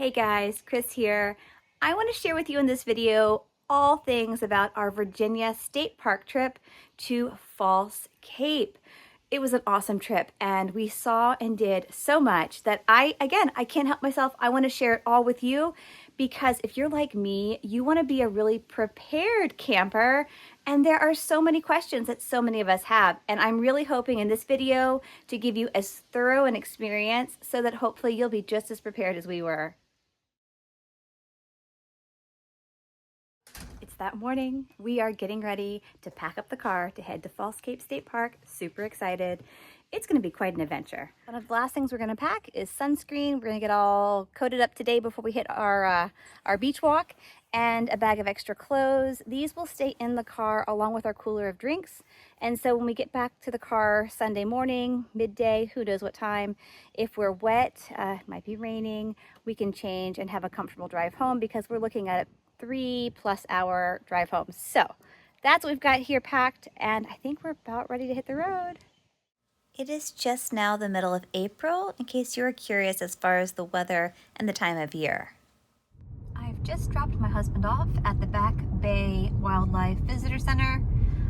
Hey guys, Chris here. I want to share with you in this video all things about our Virginia State Park trip to False Cape. It was an awesome trip and we saw and did so much that I can't help myself. I want to share it all with you because if you're like me, you want to be a really prepared camper, and there are so many questions that so many of us have. And I'm really hoping in this video to give you as thorough an experience so that hopefully you'll be just as prepared as we were. It's that morning. We are getting ready to pack up the car to head to False Cape State Park. Super excited. It's going to be quite an adventure. One of the last things we're going to pack is sunscreen. We're going to get all coated up today before we hit our beach walk, and a bag of extra clothes. These will stay in the car along with our cooler of drinks. And so when we get back to the car Sunday morning, midday, who knows what time, if we're wet, it might be raining, we can change and have a comfortable drive home because we're looking at 3+ hour drive home. So that's what we've got here packed, and I think we're about ready to hit the road. It is just now the middle of April, in case you were curious as far as the weather and the time of year. I've just dropped my husband off at the Back Bay Wildlife Visitor Center.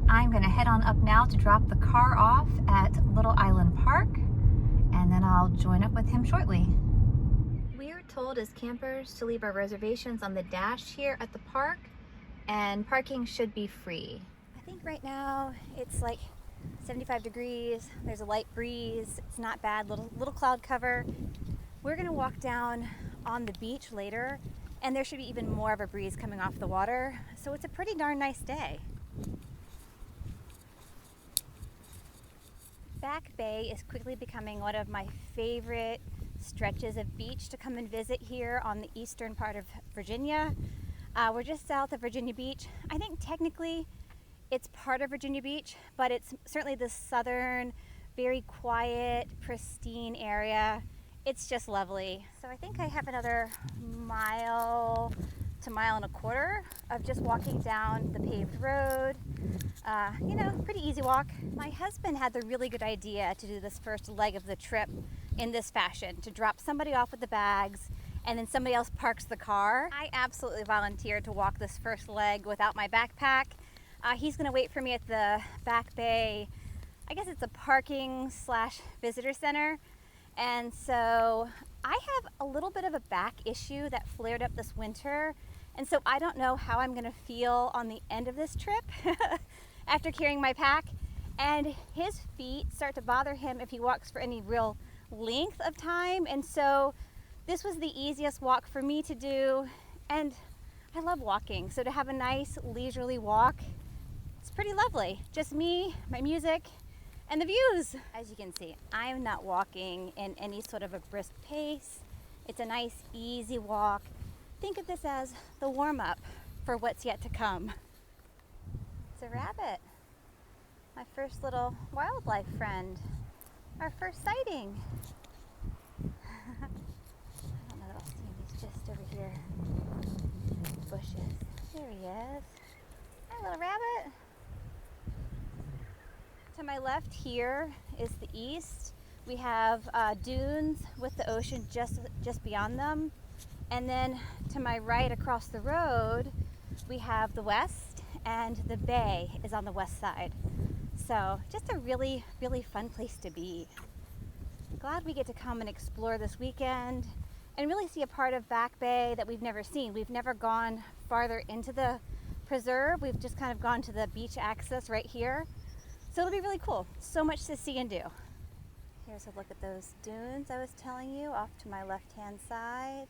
I'm gonna head on up now to drop the car off at Little Island Park, and then I'll join up with him shortly. We're told as campers to leave our reservations on the dash here at the park, and parking should be free. I think right now it's like 75 degrees, there's a light breeze, it's not bad, little cloud cover. We're gonna walk down on the beach later, and there should be even more of a breeze coming off the water, so it's a pretty darn nice day. Back Bay is quickly becoming one of my favorite stretches of beach to come and visit here on the eastern part of Virginia. We're just south of Virginia Beach. I think technically it's part of Virginia Beach, but it's certainly the southern, very quiet, pristine area. It's just lovely. So I think I have another mile to mile and a quarter of just walking down the paved road. You know, pretty easy walk. My husband had the really good idea to do this first leg of the trip in this fashion, to drop somebody off with the bags and then somebody else parks the car. I absolutely volunteered to walk this first leg without my backpack. He's gonna wait for me at the Back Bay, I guess it's a parking / visitor center. And so I have a little bit of a back issue that flared up this winter. And so I don't know how I'm gonna feel on the end of this trip after carrying my pack. And his feet start to bother him if he walks for any real length of time. And so this was the easiest walk for me to do. And I love walking. So to have a nice leisurely walk, it's pretty lovely. Just me, my music, and the views. As you can see, I'm not walking in any sort of a brisk pace. It's a nice, easy walk. Think of this as the warm-up for what's yet to come. It's a rabbit, my first little wildlife friend, our first sighting. I don't know that I'll see him, he's just over here in the bushes. There he is. Hi, little rabbit. To my left here is the east. We have dunes with the ocean just beyond them. And then to my right across the road, we have the west, and the bay is on the west side. So just a really, really fun place to be. Glad we get to come and explore this weekend and really see a part of Back Bay that we've never seen. We've never gone farther into the preserve. We've just kind of gone to the beach access right here. So it'll be really cool. So much to see and do. Here's a look at those dunes I was telling you off to my left-hand side.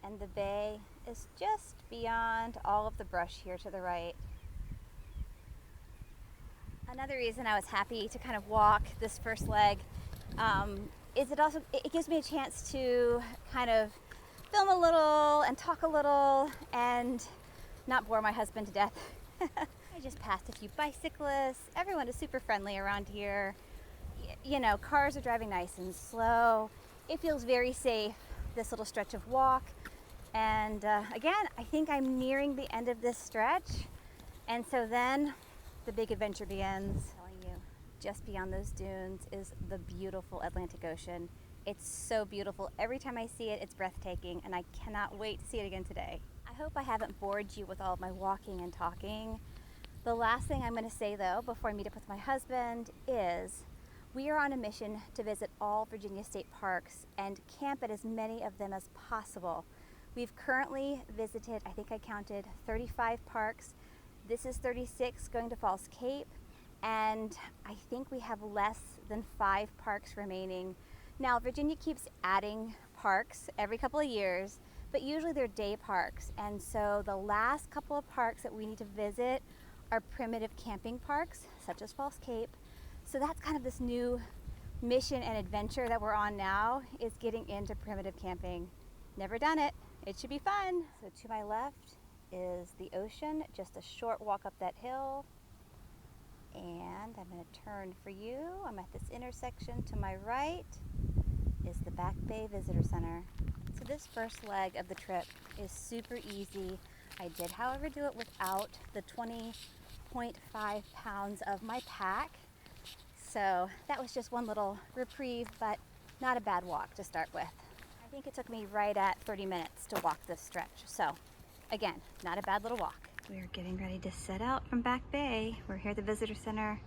And the bay is just beyond all of the brush here to the right. Another reason I was happy to kind of walk this first leg is it gives me a chance to kind of film a little and talk a little and not bore my husband to death. I just passed a few bicyclists. Everyone is super friendly around here. You know, cars are driving nice and slow. It feels very safe, this little stretch of walk. And again, I think I'm nearing the end of this stretch. And so then the big adventure begins. I'm telling you, just beyond those dunes is the beautiful Atlantic Ocean. It's so beautiful. Every time I see it, it's breathtaking, and I cannot wait to see it again today. I hope I haven't bored you with all of my walking and talking. The last thing I'm going to say, though, before I meet up with my husband is we are on a mission to visit all Virginia state parks and camp at as many of them as possible. We've currently visited, I think I counted 35 parks. This is 36 going to Falls Cape, and I think we have less than 5 parks remaining. Now, Virginia keeps adding parks every couple of years, but usually they're day parks, and so the last couple of parks that we need to visit are primitive camping parks, such as Falls Cape. So that's kind of this new mission and adventure that we're on now, is getting into primitive camping. Never done it. It should be fun. So to my left is the ocean, just a short walk up that hill. And I'm going to turn for you. I'm at this intersection. To my right is the Back Bay Visitor Center. So this first leg of the trip is super easy. I did, however, do it without the 20.5 pounds of my pack. So that was just one little reprieve, but not a bad walk to start with. I think it took me right at 30 minutes to walk this stretch. So again, not a bad little walk. We are getting ready to set out from Back Bay. We're here at the visitor center.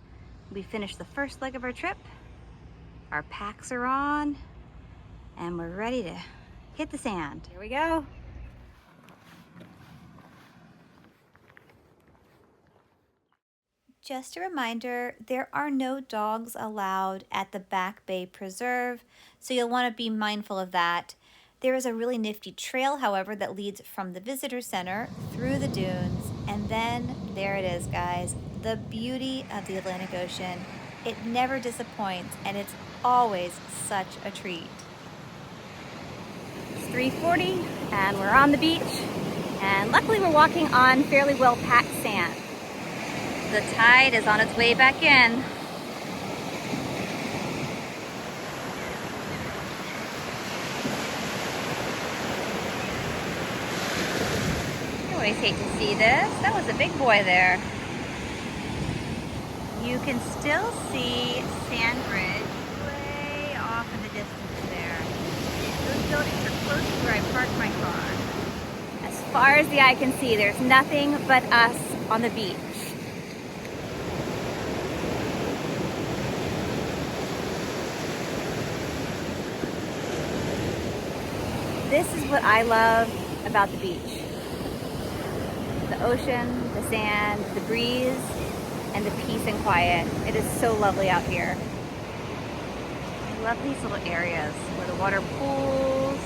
We finished the first leg of our trip. Our packs are on, and we're ready to hit the sand. Here we go. Just a reminder, there are no dogs allowed at the Back Bay Preserve, so you'll want to be mindful of that. There is a really nifty trail, however, that leads from the visitor center through the dunes, and then there it is, guys, the beauty of the Atlantic Ocean. It never disappoints, and it's always such a treat. It's 3:40, and we're on the beach, and luckily we're walking on fairly well-packed sand. The tide is on its way back in. You always hate to see this. That was a big boy there. You can still see Sand Bridge way off in the distance there. Those buildings are close to where I parked my car. As far as the eye can see, there's nothing but us on the beach. This is what I love about the beach. The ocean, the sand, the breeze, and the peace and quiet. It is so lovely out here. I love these little areas where the water pools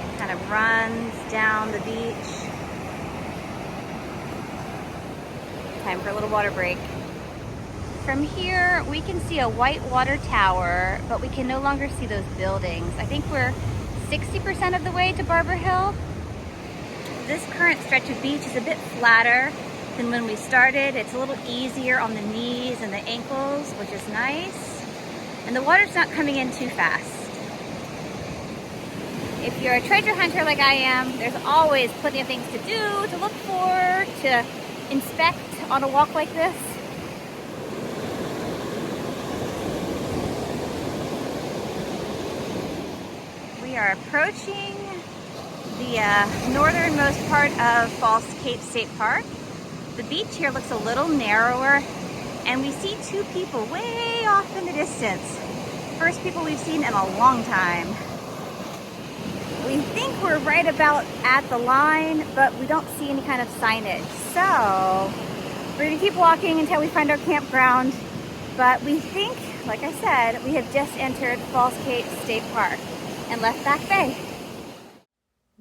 and kind of runs down the beach. Time for a little water break. From here, we can see a white water tower, but we can no longer see those buildings. I think we're 60% of the way to Barbour Hill. This current stretch of beach is a bit flatter than when we started. It's a little easier on the knees and the ankles, which is nice. And the water's not coming in too fast. If you're a treasure hunter like I am, there's always plenty of things to do, to look for, to inspect on a walk like this. We are approaching the northernmost part of Falls Cape State Park. The beach here looks a little narrower, and we see 2 people way off in the distance. First people we've seen in a long time. We think we're right about at the line, but we don't see any kind of signage. So we're gonna keep walking until we find our campground. But we think, like I said, we have just entered Falls Cape State Park and left Back Bay.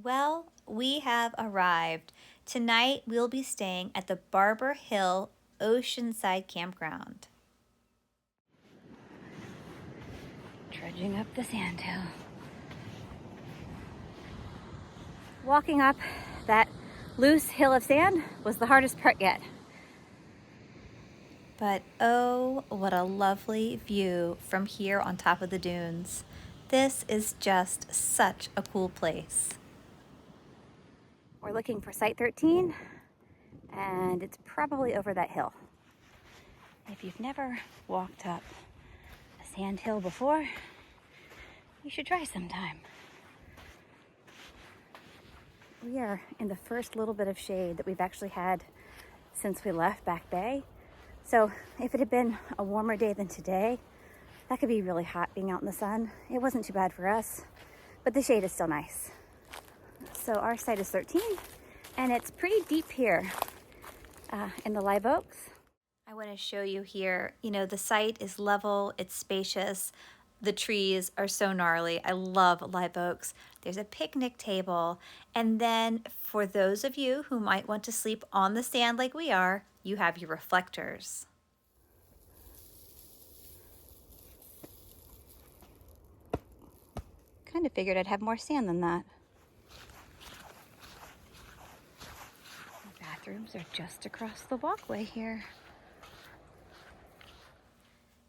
Well, we have arrived. Tonight, we'll be staying at the Barbour Hill Ocean Side campground. Trudging up the sandhill. Walking up that loose hill of sand was the hardest part yet. But oh, what a lovely view from here on top of the dunes. This is just such a cool place. We're looking for Site 13, and it's probably over that hill. If you've never walked up a sand hill before, You should try sometime. We are in the first little bit of shade that we've actually had since we left Back Bay. So if it had been a warmer day than today, that could be really hot being out in the sun. It wasn't too bad for us, but the shade is still nice. So our site is 13, and it's pretty deep here in the live oaks. I want to show you here, you know, the site is level, it's spacious. The trees are so gnarly. I love live oaks. There's a picnic table. And then for those of you who might want to sleep on the sand like we are, you have your reflectors. Kind of figured I'd have more sand than that. The bathrooms are just across the walkway here.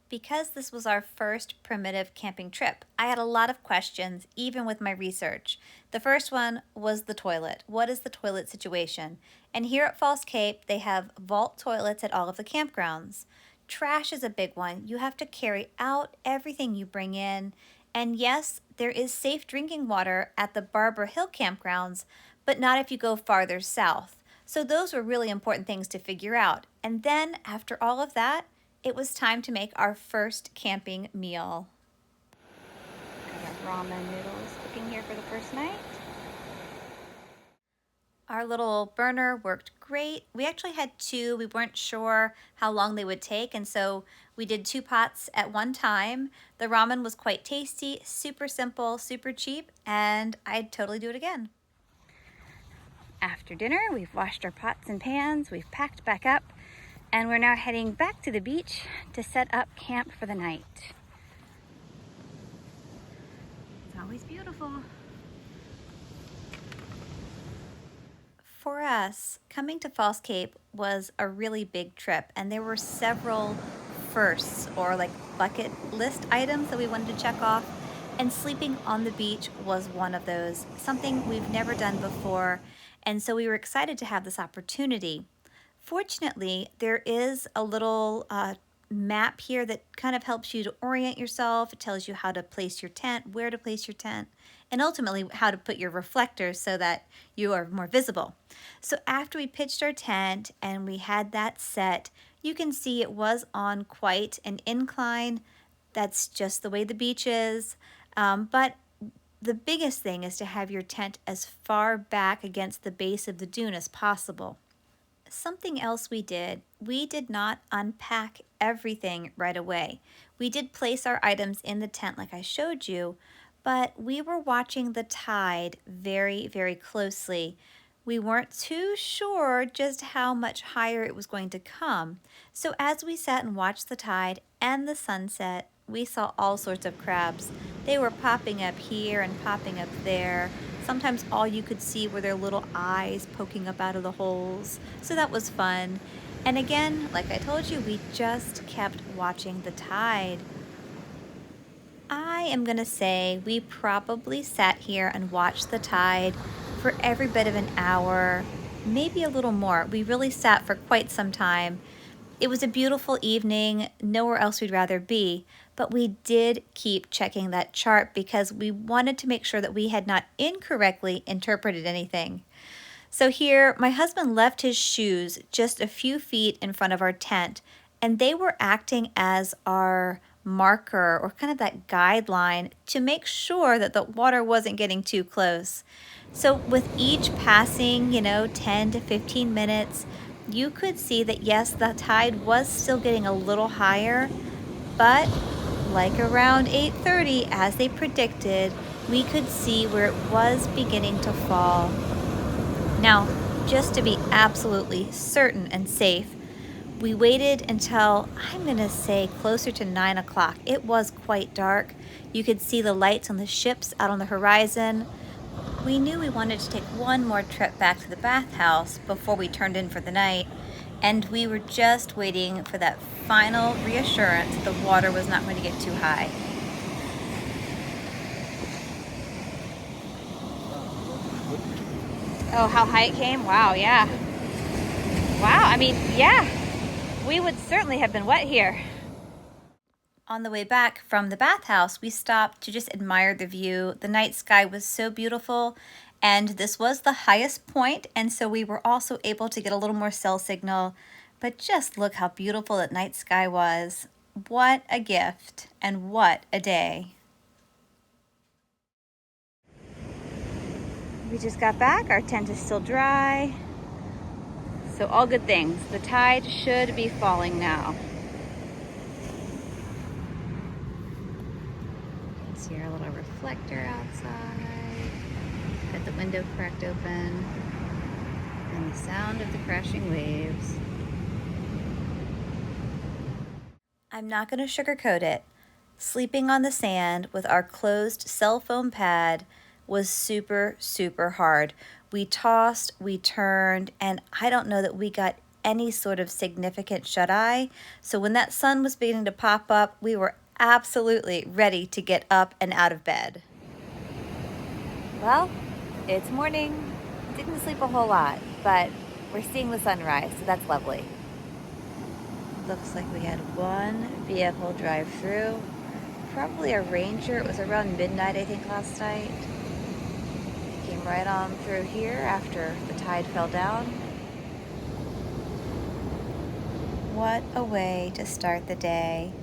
Because this was our first primitive camping trip, I had a lot of questions, even with my research. The first one was the toilet. What is the toilet situation? And here at False Cape, they have vault toilets at all of the campgrounds. Trash is a big one. You have to carry out everything you bring in. And yes, there is safe drinking water at the Barbour Hill campgrounds, but not if you go farther south. So those were really important things to figure out. And then after all of that, it was time to make our first camping meal. Got our ramen noodles cooking here for the first night. Our little burner worked great. We actually had two. We weren't sure how long they would take, and so we did 2 pots at one time. The ramen was quite tasty, super simple, super cheap, and I'd totally do it again. After dinner, we've washed our pots and pans, we've packed back up, and we're now heading back to the beach to set up camp for the night. It's always beautiful. For us, coming to False Cape was a really big trip, and there were several firsts or like bucket list items that we wanted to check off, and sleeping on the beach was one of those, something we've never done before, and so we were excited to have this opportunity. Fortunately, there is a little map here that kind of helps you to orient yourself. It tells you how to place your tent, where to place your tent, and ultimately how to put your reflectors so that you are more visible. So after we pitched our tent and we had that set, you can see it was on quite an incline. That's just the way the beach is. But the biggest thing is to have your tent as far back against the base of the dune as possible. Something else we did not unpack everything right away. We did place our items in the tent like I showed you, but we were watching the tide very, very closely. We weren't too sure just how much higher it was going to come. So as we sat and watched the tide and the sunset, we saw all sorts of crabs. They were popping up here and popping up there. Sometimes all you could see were their little eyes poking up out of the holes. So that was fun. And again, like I told you, we just kept watching the tide. I am gonna say we probably sat here and watched the tide for every bit of an hour, maybe a little more. We really sat for quite some time. It was a beautiful evening, nowhere else we'd rather be, but we did keep checking that chart because we wanted to make sure that we had not incorrectly interpreted anything. So here, my husband left his shoes just a few feet in front of our tent, and they were acting as our marker or kind of that guideline to make sure that the water wasn't getting too close. So with each passing, 10 to 15 minutes, you could see that yes, the tide was still getting a little higher, but like around 8:30, as they predicted, we could see where it was beginning to fall. Now, just to be absolutely certain and safe, we waited until, I'm gonna say, closer to 9 o'clock. It was quite dark. You could see the lights on the ships out on the horizon. We knew we wanted to take one more trip back to the bathhouse before we turned in for the night, and we were just waiting for that final reassurance that the water was not going to get too high. Oh, how high it came? Wow, yeah. Wow, I mean, yeah. We would certainly have been wet here. On the way back from the bathhouse, we stopped to just admire the view. The night sky was so beautiful, and this was the highest point, and so we were also able to get a little more cell signal. But just look how beautiful that night sky was. What a gift, and what a day. We just got back. Our tent is still dry. So all good things. The tide should be falling now. See our little reflector outside. Got the window cracked open. And the sound of the crashing waves. I'm not going to sugarcoat it. Sleeping on the sand with our closed cell phone pad was super, super hard. We tossed, we turned, and I don't know that we got any sort of significant shut-eye. So when that sun was beginning to pop up, we were absolutely ready to get up and out of bed. Well, it's morning. Didn't sleep a whole lot, but we're seeing the sunrise, so that's lovely. Looks like we had one vehicle drive through. Probably a Ranger. It was around midnight, I think, last night. Came right on through here after the tide fell down. What a way to start the day.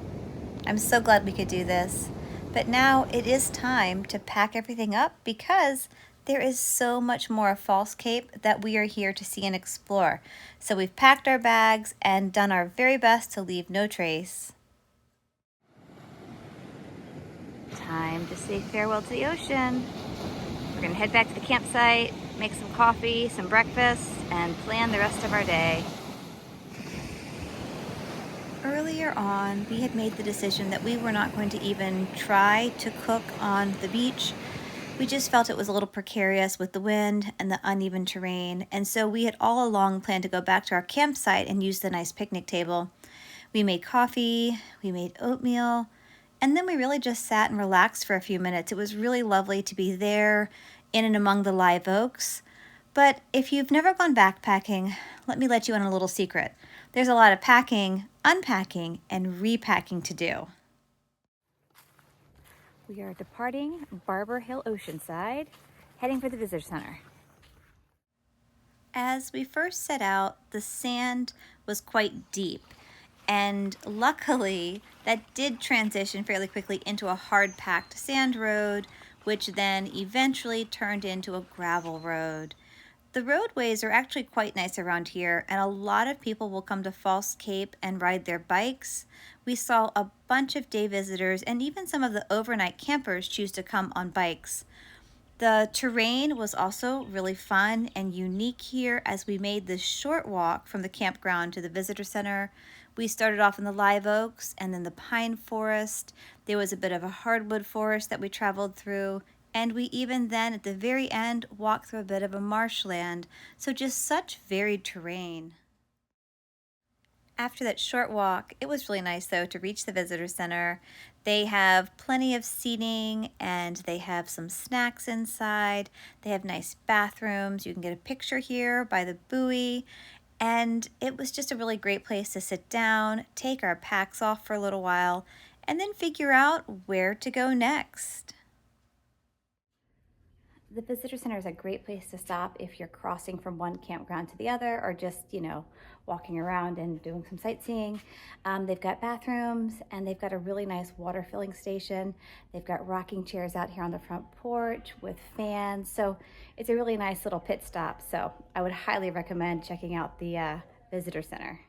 I'm so glad we could do this. But now it is time to pack everything up because there is so much more of False Cape that we are here to see and explore. So we've packed our bags and done our very best to leave no trace. Time to say farewell to the ocean. We're gonna head back to the campsite, make some coffee, some breakfast, and plan the rest of our day. Earlier on, we had made the decision that we were not going to even try to cook on the beach. We just felt it was a little precarious with the wind and the uneven terrain, and so we had all along planned to go back to our campsite and use the nice picnic table. We made coffee, we made oatmeal, and then we really just sat and relaxed for a few minutes. It was really lovely to be there in and among the live oaks. But if you've never gone backpacking, let me let you in on a little secret. There's a lot of packing, unpacking, and repacking to do. We are departing Barbour Hill Ocean Side, heading for the visitor center. As we first set out, the sand was quite deep, and luckily that did transition fairly quickly into a hard-packed sand road, which then eventually turned into a gravel road. The roadways are actually quite nice around here, and a lot of people will come to False Cape and ride their bikes. We saw a bunch of day visitors and even some of the overnight campers choose to come on bikes. The terrain was also really fun and unique here as we made this short walk from the campground to the visitor center. We started off in the live oaks and then the pine forest. There was a bit of a hardwood forest that we traveled through. And we even then, at the very end, walked through a bit of a marshland. So just such varied terrain. After that short walk, it was really nice, though, to reach the visitor center. They have plenty of seating, and they have some snacks inside. They have nice bathrooms. You can get a picture here by the buoy. And it was just a really great place to sit down, take our packs off for a little while, and then figure out where to go next. The visitor center is a great place to stop if you're crossing from one campground to the other or just, walking around and doing some sightseeing. They've got bathrooms and they've got a really nice water filling station. They've got rocking chairs out here on the front porch with fans. So it's a really nice little pit stop. So I would highly recommend checking out the visitor center.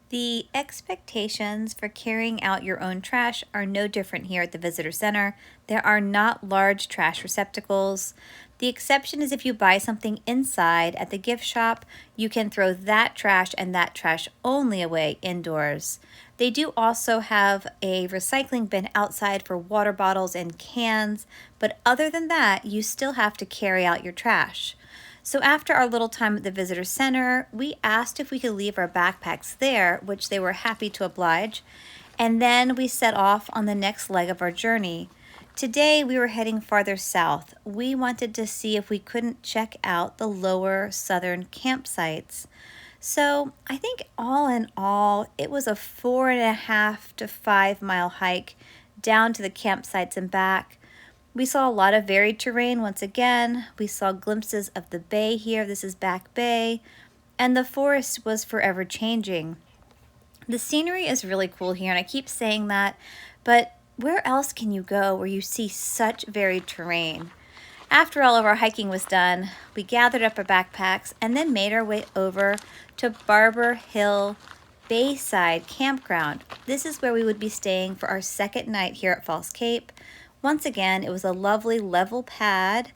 The expectations for carrying out your own trash are no different here at the visitor center. There are not large trash receptacles. The exception is if you buy something inside at the gift shop, you can throw that trash and that trash only away indoors. They do also have a recycling bin outside for water bottles and cans, but other than that, you still have to carry out your trash. So after our little time at the visitor center, we asked if we could leave our backpacks there, which they were happy to oblige, and then we set off on the next leg of our journey. Today we were heading farther south. We wanted to see if we couldn't check out the lower southern campsites. So I think all in all, it was a 4.5 to 5 mile hike down to the campsites and back. We saw a lot of varied terrain once again. We saw glimpses of the bay here. This is Back Bay. And the forest was forever changing. The scenery is really cool here, and I keep saying that, but where else can you go where you see such varied terrain? After all of our hiking was done, we gathered up our backpacks and then made our way over to Barbour Hill Bay Side campground. This is where we would be staying for our second night here at False Cape. Once again, it was a lovely level pad.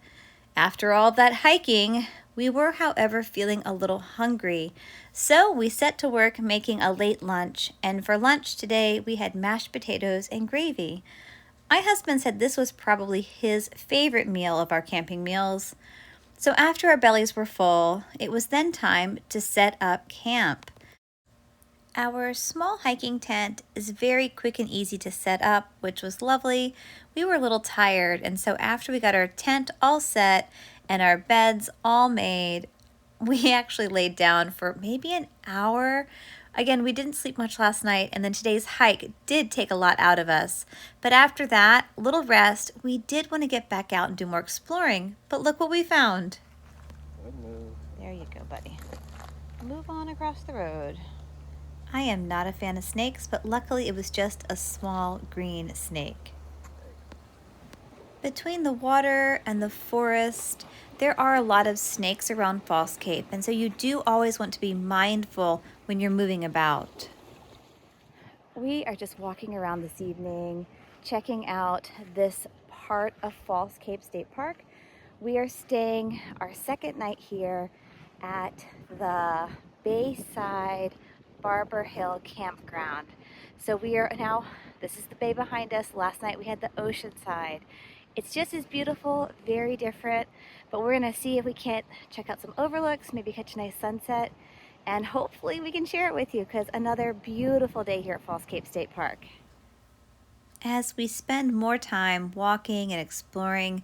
After all of that hiking, we were, however, feeling a little hungry. So we set to work making a late lunch, and for lunch today we had mashed potatoes and gravy. My husband said this was probably his favorite meal of our camping meals. So after our bellies were full, it was then time to set up camp. Our small hiking tent is very quick and easy to set up, which was lovely. We were a little tired, and so after we got our tent all set and our beds all made, we actually laid down for maybe an hour. Again, we didn't sleep much last night, and then today's hike did take a lot out of us. But after that little rest, we did want to get back out and do more exploring. But look what we found. There you go, buddy. Move on across the road. I am not a fan of snakes, but luckily it was just a small green snake. Between the water and the forest, there are a lot of snakes around False Cape, and so you do always want to be mindful when you're moving about. We are just walking around this evening, checking out this part of False Cape State Park. We are staying our second night here at the Bayside Barbour Hill campground. So we are now, this is the bay behind us. Last night we had the ocean side. It's just as beautiful, very different, but we're gonna see if we can't check out some overlooks, maybe catch a nice sunset, and hopefully we can share it with you because another beautiful day here at False Cape State Park. As we spend more time walking and exploring,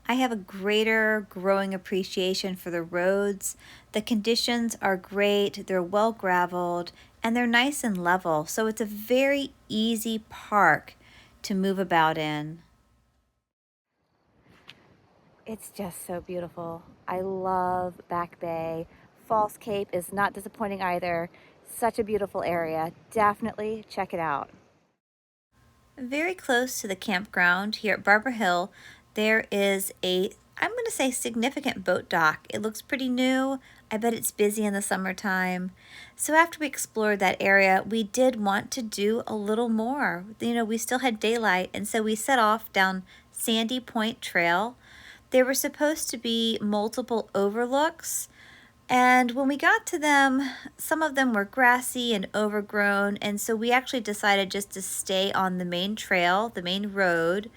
I have a greater growing appreciation for the roads. The conditions are great, they're well graveled, and they're nice and level, so it's a very easy park to move about in. It's just so beautiful. I love Back Bay. False Cape is not disappointing either. Such a beautiful area. Definitely check it out. Very close to the campground here at Barbour Hill, there is I'm going to say significant boat dock. It looks pretty new. I bet it's busy in the summertime. So after we explored that area, we did want to do a little more. You know, we still had daylight, and so we set off down Sandy Point Trail. There were supposed to be multiple overlooks, and when we got to them, some of them were grassy and overgrown, and so we actually decided just to stay on the main trail, the main road.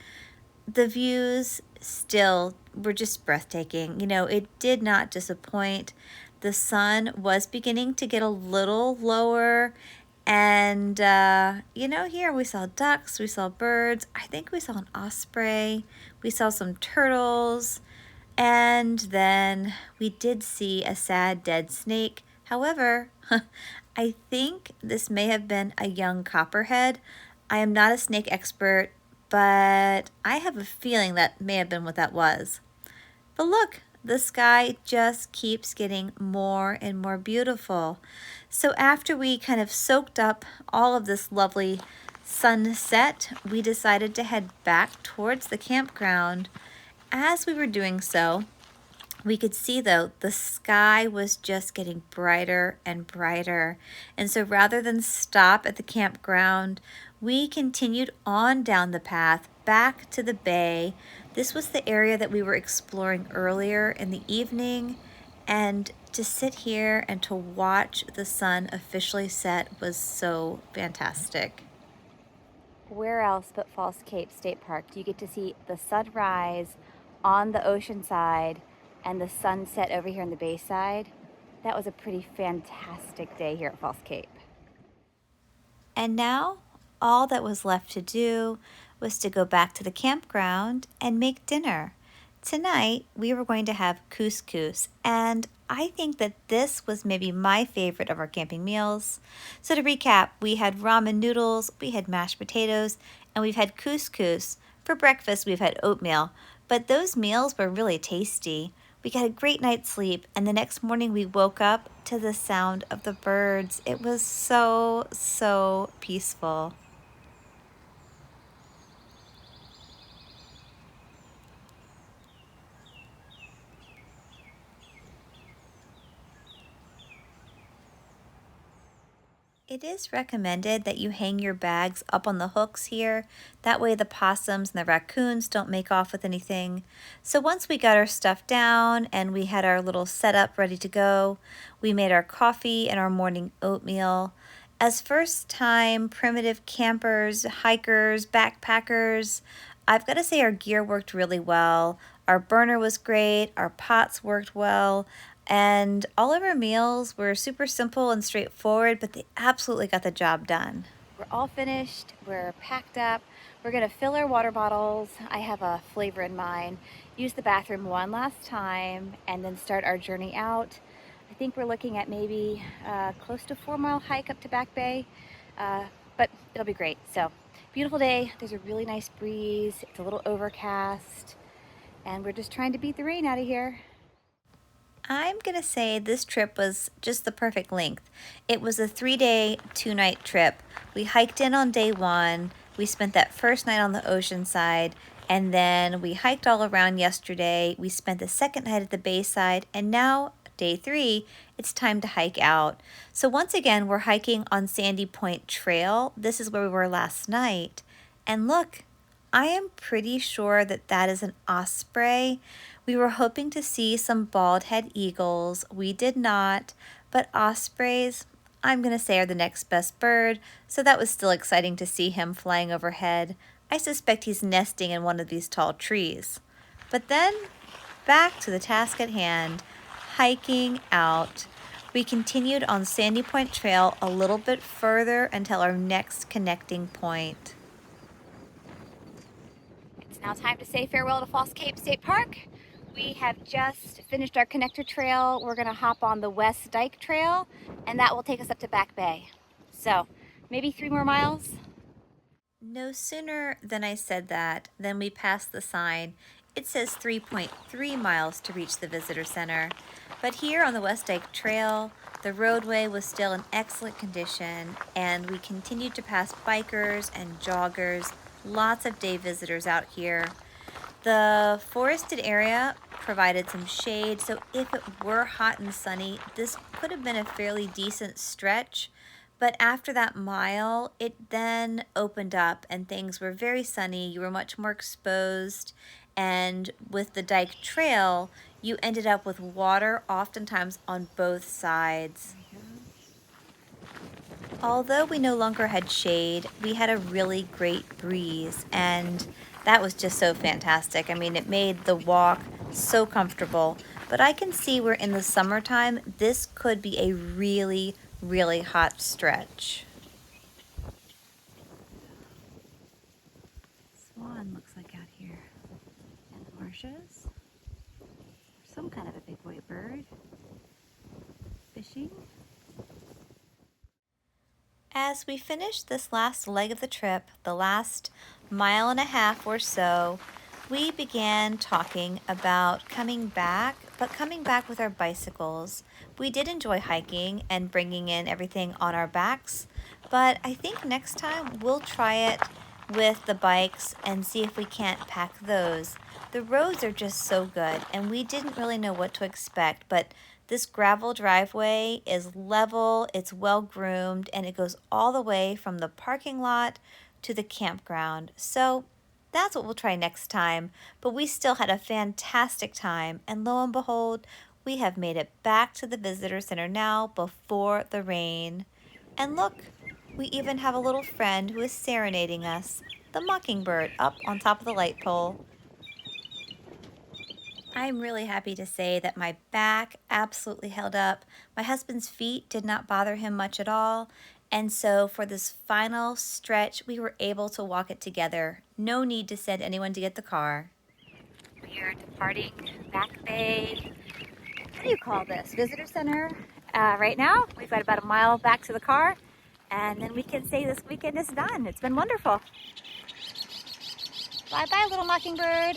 The views still were just breathtaking. You know, it did not disappoint. The sun was beginning to get a little lower, and you know, here we saw ducks, we saw birds, I think we saw an osprey, we saw some turtles, and then we did see a sad dead snake. However, I think this may have been a young copperhead. I am not a snake expert, but I have a feeling that may have been what that was. But look, the sky just keeps getting more and more beautiful. So after we kind of soaked up all of this lovely sunset, we decided to head back towards the campground. As we were doing so, we could see, though, the sky was just getting brighter and brighter. And so rather than stop at the campground, we continued on down the path back to the bay. This was the area that we were exploring earlier in the evening, and to sit here and to watch the sun officially set was so fantastic. Where else but False Cape State Park do you get to see the sunrise on the ocean side and the sunset over here on the Bayside? That was a pretty fantastic day here at False Cape. And now all that was left to do was to go back to the campground and make dinner. Tonight, we were going to have couscous, and I think that this was maybe my favorite of our camping meals. So to recap, we had ramen noodles, we had mashed potatoes, and we've had couscous. For breakfast, we've had oatmeal, but those meals were really tasty. We got a great night's sleep, and the next morning we woke up to the sound of the birds. It was so peaceful. It is recommended that you hang your bags up on the hooks here. That way the possums and the raccoons don't make off with anything. So once we got our stuff down and we had our little setup ready to go, we made our coffee and our morning oatmeal. As first time primitive campers, hikers, backpackers, I've got to say our gear worked really well. Our burner was great, our pots worked well, and all of our meals were super simple and straightforward, but they absolutely got the job done. We're all finished, we're packed up. We're gonna fill our water bottles. I have a flavor in mind. Use the bathroom one last time and then start our journey out. I think we're looking at maybe close to 4 mile hike up to Back Bay, but it'll be great. So beautiful day. There's a really nice breeze. It's a little overcast and we're just trying to beat the rain out of here. I'm going to say this trip was just the perfect length. It was a 3-day, 2-night trip. We hiked in on day 1. We spent that first night on the ocean side, and then we hiked all around yesterday. We spent the second night at the Bayside, and now day 3, it's time to hike out. So once again, we're hiking on Sandy Point Trail. This is where we were last night. And look, I am pretty sure that that is an osprey. We were hoping to see some bald-head eagles. We did not, but ospreys, I'm going to say, are the next best bird, so that was still exciting to see him flying overhead. I suspect he's nesting in one of these tall trees. But then, back to the task at hand, hiking out. We continued on Sandy Point Trail a little bit further until our next connecting point. It's now time to say farewell to False Cape State Park. We have just finished our connector trail. We're gonna hop on the West Dyke Trail and that will take us up to Back Bay. So maybe 3 more miles. No sooner than I said that than we passed the sign. It says 3.3 miles to reach the visitor center. But here on the West Dyke Trail, the roadway was still in excellent condition and we continued to pass bikers and joggers, lots of day visitors out here. The forested area provided some shade, so if it were hot and sunny, this could have been a fairly decent stretch. But after that mile, it then opened up and things were very sunny. You were much more exposed. And with the Dyke Trail, you ended up with water oftentimes on both sides. Although we no longer had shade, we had a really great breeze, and that was just so fantastic. I mean, it made the walk so comfortable. But I can see where in the summertime, this could be a really hot stretch. Swan looks like out here. And the marshes. Some kind of a big white bird. Fishing. As we finished this last leg of the trip, the last 1.5 miles or so, we began talking about coming back, but coming back with our bicycles. We did enjoy hiking and bringing in everything on our backs, but I think next time we'll try it with the bikes and see if we can't pack those. The roads are just so good, and we didn't really know what to expect, but this gravel driveway is level, it's well groomed, and it goes all the way from the parking lot to the campground. So that's what we'll try next time. But we still had a fantastic time, and lo and behold, we have made it back to the visitor center now before the rain. And look, we even have a little friend who is serenading us, the mockingbird up on top of the light pole. I'm really happy to say that my back absolutely held up. My husband's feet did not bother him much at all. And so for this final stretch, we were able to walk it together. No need to send anyone to get the car. We We are departing Back Bay. What do you call this? Visitor Center. Right now, we've got about a mile back to the car, and then we can say this weekend is done. It's been wonderful. Bye-bye, little mockingbird.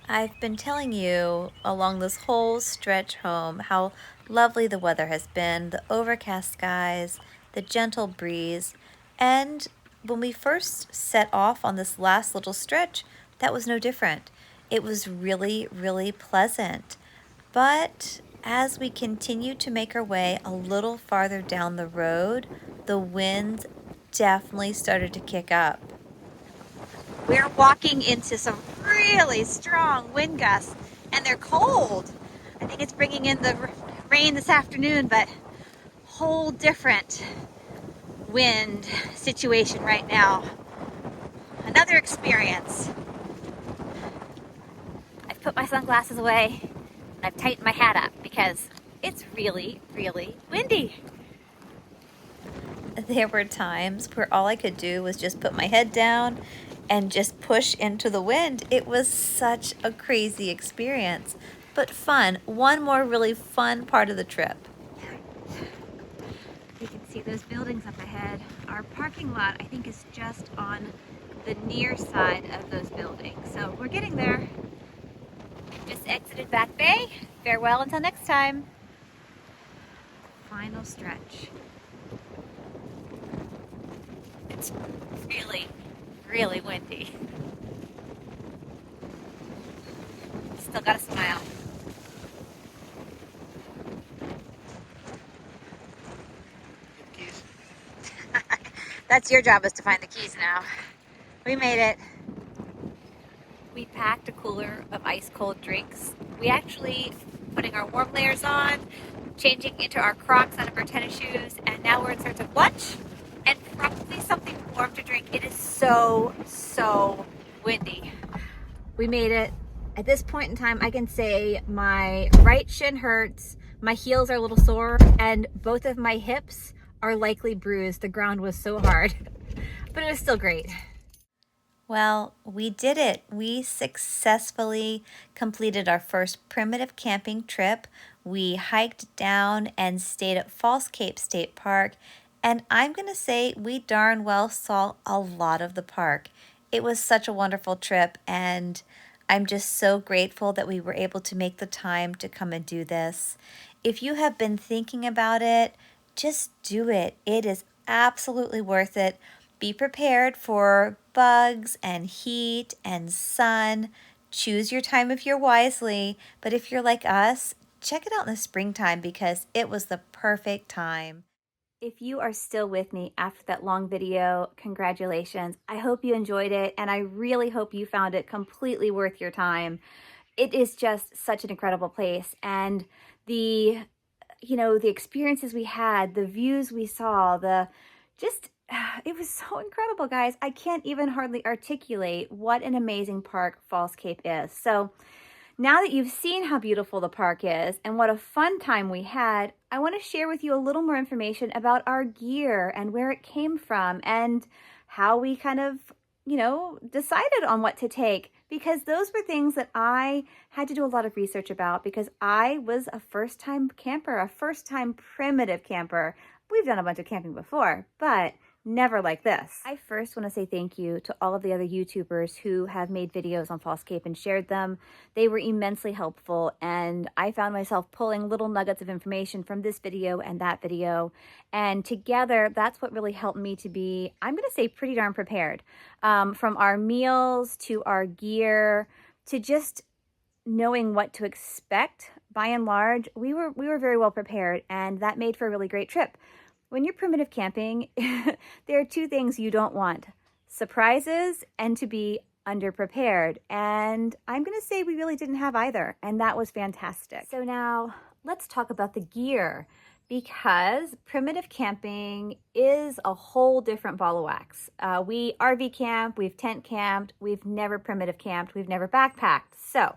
I've been telling you along this whole stretch home how lovely the weather has been, the overcast skies, the gentle breeze, and when we first set off on this last little stretch, that was no different. It was really, really pleasant. But as we continued to make our way a little farther down the road, the winds definitely started to kick up. We're walking into some really strong wind gusts, and they're cold. I think it's bringing in the rain this afternoon, but whole different wind situation right now. Another experience. I've put my sunglasses away and I've tightened my hat up because it's really, really windy. There were times where all I could do was just put my head down and just push into the wind. It was such a crazy experience, but fun. One more really fun part of the trip. You can see those buildings up ahead. Our parking lot, I think, is just on the near side of those buildings. So we're getting there. Just exited Back Bay. Farewell until next time. Final stretch. It's really, really windy. Still got a smile. That's your job, is to find the keys now. We made it. We packed a cooler of ice cold drinks. We actually putting our warm layers on, changing into our Crocs out of our tennis shoes, and now we're in search of lunch and probably something warm to drink. It is so, so windy. We made it. At this point in time, I can say my right shin hurts, my heels are a little sore, and both of my hips are likely bruised. The ground was so hard, but it was still great. Well, we did it. We successfully completed our first primitive camping trip. We hiked down and stayed at False Cape State Park, and I'm going to say we darn well saw a lot of the park. It was such a wonderful trip, and I'm just so grateful that we were able to make the time to come and do this. If you have been thinking about it, just do it. It is absolutely worth it. Be prepared for bugs and heat and sun. Choose your time of year wisely, but if you're like us, check it out in the springtime because it was the perfect time. If you are still with me after that long video, congratulations. I hope you enjoyed it, and I really hope you found it completely worth your time. It is just such an incredible place, and the experiences we had, the views we saw, it was so incredible, guys. I can't even hardly articulate what an amazing park False Cape is. So now that you've seen how beautiful the park is and what a fun time we had, I want to share with you a little more information about our gear and where it came from and how we kind of, decided on what to take, because those were things that I had to do a lot of research about because I was a first-time camper, a first-time primitive camper. We've done a bunch of camping before, but never like this. I first want to say thank you to all of the other YouTubers who have made videos on False Cape and shared them. They were immensely helpful, and I found myself pulling little nuggets of information from this video and that video, and together that's what really helped me to be, I'm going to say, pretty darn prepared. From our meals to our gear to just knowing what to expect. By and large, we were very well prepared, and that made for a really great trip. When you're primitive camping, there are two things you don't want: surprises and to be underprepared. And I'm going to say we really didn't have either, and that was fantastic. So now let's talk about the gear, because primitive camping is a whole different ball of wax. We RV camp, we've tent camped, we've never primitive camped, we've never backpacked. So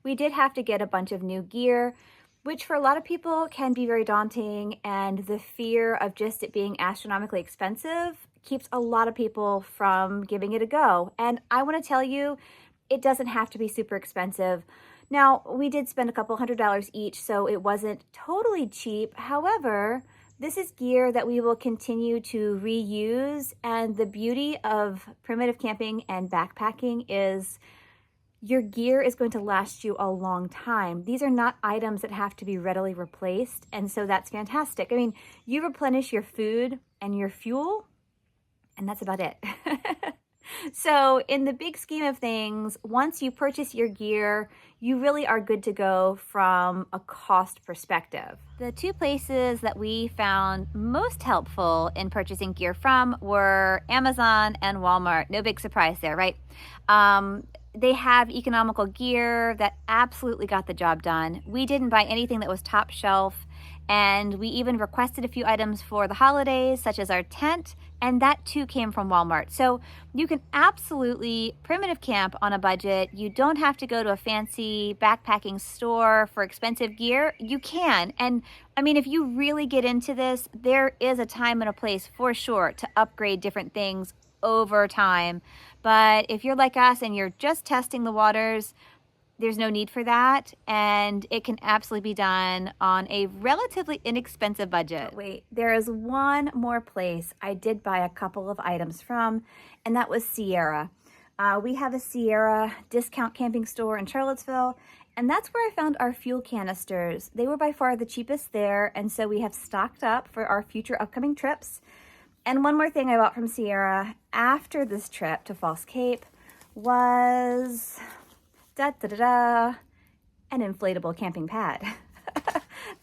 we did have to get a bunch of new gear, which for a lot of people can be very daunting, and the fear of just it being astronomically expensive keeps a lot of people from giving it a go. And I want to tell you, It doesn't have to be super expensive. Now, we did spend a couple $100s each, so it wasn't totally cheap. However, this is gear that we will continue to reuse, and the beauty of primitive camping and backpacking is your gear is going to last you a long time. These are not items that have to be readily replaced, and so that's fantastic. I mean, you replenish your food and your fuel, and that's about it. So in the big scheme of things, once you purchase your gear, you really are good to go from a cost perspective. The two places that we found most helpful in purchasing gear from were Amazon and Walmart. No big surprise there, right? They have economical gear that absolutely got the job done. We didn't buy anything that was top shelf, and we even requested a few items for the holidays, such as our tent, and that too came from Walmart. So you can absolutely primitive camp on a budget. You don't have to go to a fancy backpacking store for expensive gear. You can. And I mean, if you really get into this, there is a time and a place for sure to upgrade different things over time. But if you're like us and you're just testing the waters, there's no need for that, and it can absolutely be done on a relatively inexpensive budget. Wait, there is one more place I did buy a couple of items from, and that was Sierra. We have a Sierra discount camping store in Charlottesville, and that's where I found our fuel canisters. They were by far the cheapest there, and so we have stocked up for our future upcoming trips. And one more thing I bought from Sierra after this trip to False Cape was an inflatable camping pad.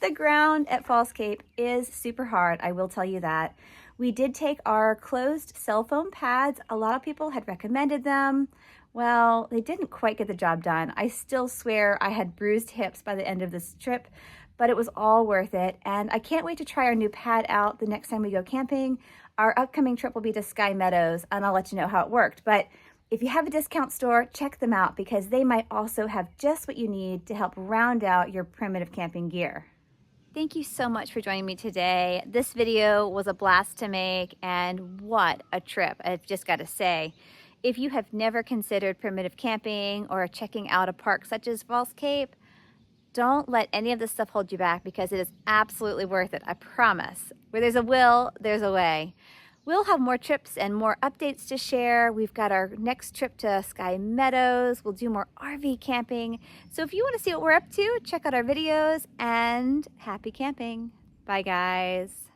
The ground at False Cape is super hard, I will tell you that. We did take our closed cell foam pads. A lot of people had recommended them. Well, they didn't quite get the job done. I still swear I had bruised hips by the end of this trip, but it was all worth it. And I can't wait to try our new pad out the next time we go camping. Our upcoming trip will be to Sky Meadows, and I'll let you know how it worked. But if you have a discount store, check them out because they might also have just what you need to help round out your primitive camping gear. Thank you so much for joining me today. This video was a blast to make, and what a trip, I've just got to say. If you have never considered primitive camping or checking out a park such as False Cape, don't let any of this stuff hold you back because it is absolutely worth it, I promise. Where there's a will, there's a way. We'll have more trips and more updates to share. We've got our next trip to Sky Meadows. We'll do more RV camping. So if you want to see what we're up to, check out our videos, and happy camping. Bye, guys.